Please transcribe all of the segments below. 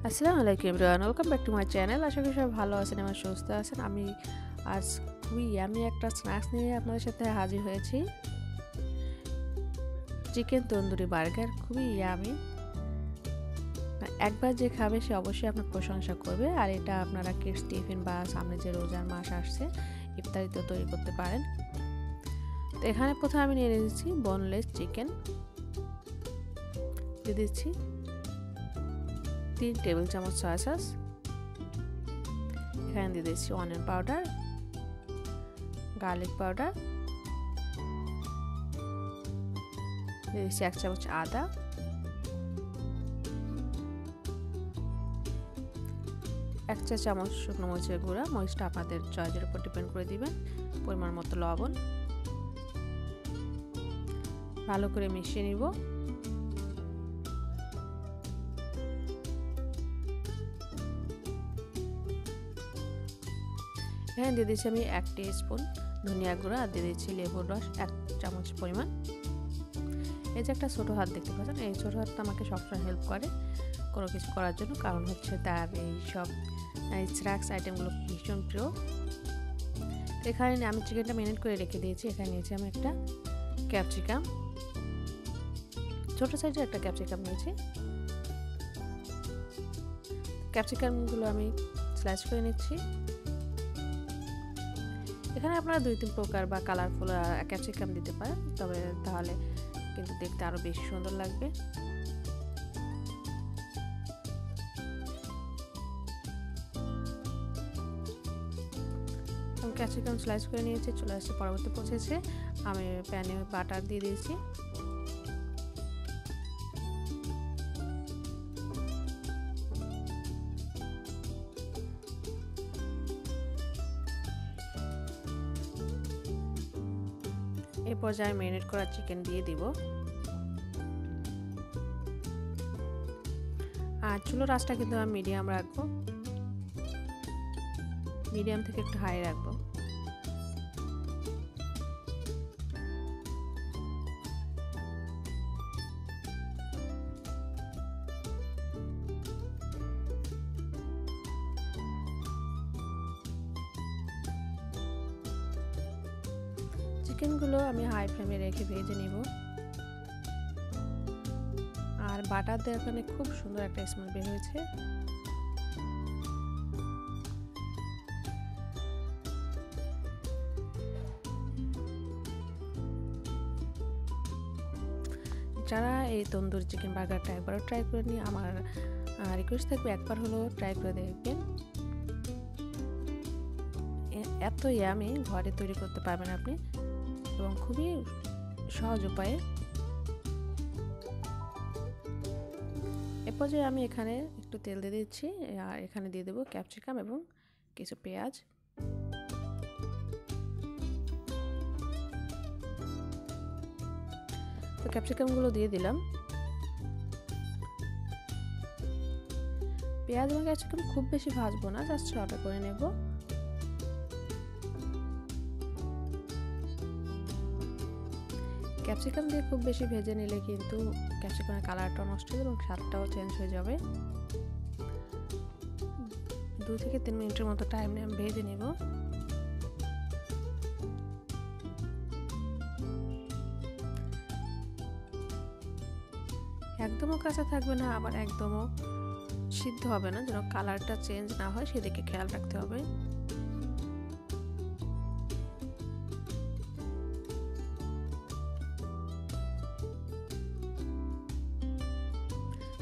আসসালামু আলাইকুম everyone, welcome back to my channel. আশা করি সবাই ভালো আছেন এবং সুস্থ আছেন। আমি আজ খুবই ইয়ামি একটা স্ন্যাক্স নিয়ে আপনাদের সাথে হাজির হয়েছি। চিকেন তন্দুরি বার্গার, খুবই ইয়ামি। একবার যে খাবে সে অবশ্যই আপনার প্রশংসা করবে। আর এটা আপনারা কিডস টিফিন বা সামনে যে রোজার মাস আসছে ইফতারিতে তৈরি করতে পারেন। তো এখানে প্রথমে আমি নিয়ে নিয়েছি বোনলেস চিকেন, দিয়ে দিচ্ছি 3 টেবিল চামচ সয়া সস, এখানে দিয়ে দিচ্ছি অনিয়ন পাউডার, গার্লিক পাউডার, দিয়ে দিচ্ছি 1 চামচ আদা, 1 চা চামচ শুকনো মরিচের গুঁড়া, মরিচটা আপনাদের চয়েসের উপর ডিপেন্ড করে দিবেন, পরিমাণ মতো লবণ, ভালো করে মিশিয়ে নিব। এখানে দিয়ে দিচ্ছি আমি 1 টিস্পুন ধনিয়া গুঁড়া, আর দিয়ে দিচ্ছি লেবুর রস 1 চামচ পরিমাণ। এই যে একটা ছোটো হাত দেখতে পাচ্ছেন, এই ছোটো হাতটা আমাকে সবসময় হেল্প করে কোনো কিছু করার জন্য, কারণ হচ্ছে তার এই সব স্ন্যাক্স আইটেমগুলো ভীষণ প্রিয়। এখানে আমি চিকেনটা ম্যারিনেট করে রেখে দিয়েছি। এখানে নিয়েছি আমি একটা ক্যাপসিকাম, ছোটো সাইজের একটা ক্যাপসিকাম নিয়েছি। ক্যাপসিকামগুলো আমি স্লাইস করে নিচ্ছি। এখানে আপনারা 2-3 প্রকার বা কালারফুল ক্যাপসিকাম দিতে পারেন, তবে তাহলে কিন্তু দেখতে আরও বেশি সুন্দর লাগবে। আমি ক্যাপসিকাম স্লাইস করে নিয়েছি। চলে আসছে পরবর্তী প্রসেসে। আমি প্যানে বাটার দিয়ে দিয়েছি, এই পর্যায়ে ম্যারিনেট করা চিকেন দিয়ে দিব। আর চুলোর আঁচটা কিন্তু আমি মিডিয়াম রাখবো, মিডিয়াম থেকে একটু হাই রাখবো। চিকেনগুলো আমি হাই ফ্লেমে রেখে ভেজে নিব। আর বাটার দেওয়ার কারণে খুব সুন্দর একটা স্মেল বের হয়েছে। যারা এই তন্দুরি চিকেন বার্গারটা একবারও ট্রাই করে নিয়ে, আমার রিকোয়েস্ট থাকবে একবার হলো ট্রাই করে দেখবেন। এত ইয়ামি ঘরে তৈরি করতে পারবেন আপনি, এবং খুবই সহজ উপায়ে। এ পর্যায়ে আমি এখানে একটু তেল দিয়ে দিচ্ছি, আর এখানে দিয়ে দেবো ক্যাপসিকাম এবং কিছু পেঁয়াজ। তো ক্যাপসিকামগুলো দিয়ে দিলাম। পেঁয়াজ এবং ক্যাপসিকাম খুব বেশি ভাজবো না, জাস্ট শর্ট করে নেব। ক্যাপসিকাম দিয়ে খুব বেশি ভেজে নিলে কিন্তু ক্যাপসিকামের কালারটা নষ্ট হয়ে যাবে এবং স্বাদটাও চেঞ্জ হয়ে যাবে। 2 থেকে 3 মিনিটের মতো টাইম নিয়ে আমি ভেজে নেব। একদমও কাঁচা থাকবে না, আবার একদমও সিদ্ধ হবে না, যেন কালারটা চেঞ্জ না হয় সেদিকে খেয়াল রাখতে হবে।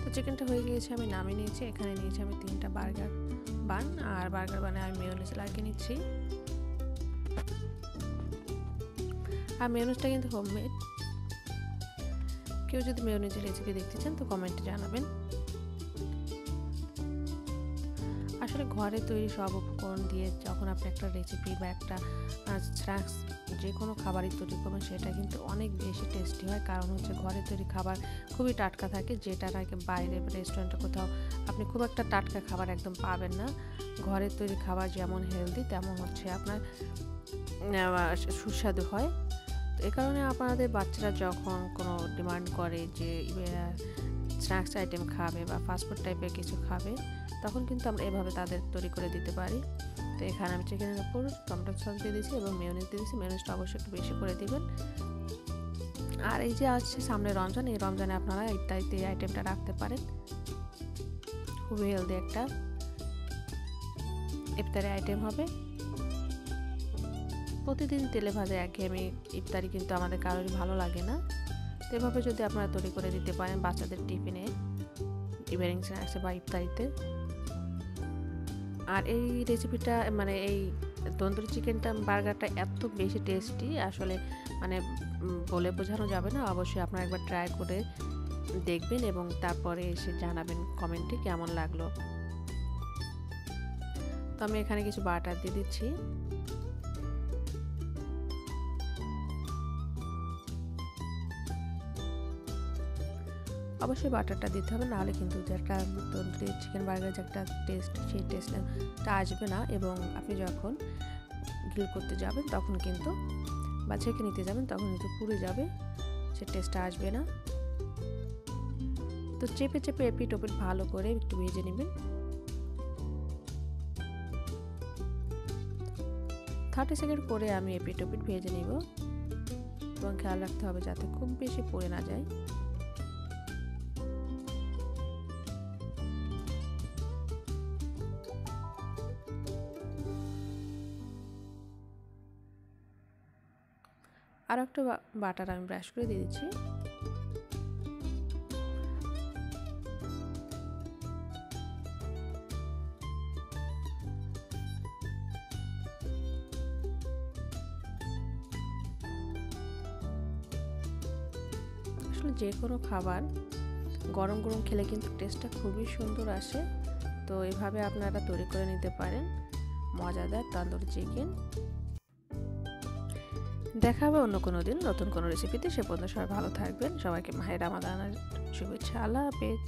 তো চিকেনটা হয়ে গিয়েছে, আমি নামিয়ে নিয়েছি। এখানে নিয়েছি আমি 3টা বার্গার বান, আর বার্গার বানে আমি মেয়োনিজ লাগিয়ে নিচ্ছি। আর মেয়োনিজটা কিন্তু হোমমেড। কেউ যদি মেয়োনিজের রেসিপি দেখতে চান তো কমেন্টে জানাবেন। আসলে ঘরে তৈরি সব উপকরণ দিয়ে যখন আপনি একটা রেসিপি বা একটা স্ন্যাক্স যে কোনো খাবারই তৈরি করবেন, সেটা কিন্তু অনেক বেশি টেস্টি হয়। কারণ হচ্ছে ঘরে তৈরি খাবার খুবই টাটকা থাকে, যেটা নাকি বাইরে রেস্টুরেন্টে কোথাও আপনি খুব একটা টাটকা খাবার একদম পাবেন না। ঘরের তৈরি খাবার যেমন হেলদি, তেমন হচ্ছে আপনার সুস্বাদু হয়। তো এই কারণে আপনাদের বাচ্চারা যখন কোনো ডিমান্ড করে যে স্ন্যাক্স আইটেম খাবে বা ফাস্টফুড টাইপের কিছু খাবে, তখন কিন্তু আমরা এভাবে তাদের তৈরি করে দিতে পারি। তো এখানে আমি চিকেনের উপর টমেটো সস দিয়ে দিয়েছি এবং মেয়োনিজ দিয়ে দিয়েছি। মেয়োনিজটা অবশ্যই একটু বেশি করে দিবেন। আর এই যে আসছে সামনে রমজান, এই রমজানে আপনারা ইফতারিতে এই আইটেমটা রাখতে পারেন। খুবই হেলদি একটা ইফতারি আইটেম হবে। প্রতিদিন তেলে ভাজা একঘেয়েমি ইফতারি কিন্তু আমাদের কারোরই ভালো লাগে না। তো এভাবে যদি আপনারা তৈরি করে দিতে পারেন বাচ্চাদের টিফিনে, ইভিনিং স্ন্যাক্সে বা ইফতারিতে। আর এই রেসিপিটা মানে এই তন্দুরি চিকেনটা বার্গারটা এত বেশি টেস্টি, আসলে মানে বলে বোঝানো যাবে না। অবশ্যই আপনারা একবার ট্রাই করে দেখবেন এবং তারপরে এসে জানাবেন কমেন্টে কেমন লাগলো। তো আমি এখানে কিছু বাটার দিয়ে দিচ্ছি। অবশ্যই বাটারটা দিতে হবে, নাহলে কিন্তু যে একটা তন্দুরি চিকেন বার্গার যে একটা টেস্ট, সেই টেস্টটা আসবে না। এবং আপনি যখন গ্রিল করতে যাবেন তখন কিন্তু বা ছেঁকে নিতে যাবেন তখন কিন্তু পুড়ে যাবে, সে টেস্টটা আসবে না। তো চেপে চেপে এপিট ওপিট ভালো করে একটু ভেজে নেবেন। 30 সেকেন্ড করে আমি এপিট ওপিট ভেজে নিব এবং খেয়াল রাখতে হবে যাতে খুব বেশি পুড়ে না যায়। আর একটা বাটার আমি ব্রাশ করে দিয়ে দিচ্ছি। আসলে যে কোনো খাবার গরম গরম খেলে কিন্তু টেস্টটা খুবই সুন্দর আসে। তো এভাবে আপনারা তৈরি করে নিতে পারেন মজাদার তন্দুরি চিকেন। দেখা হবে অন্য কোনো দিন নতুন কোনো রেসিপিতে। সে পর্যন্ত সবাই ভালো থাকবেন। সবাইকে মাহে রমাদানের শুভেচ্ছা। আল্লাহ হাফেজ।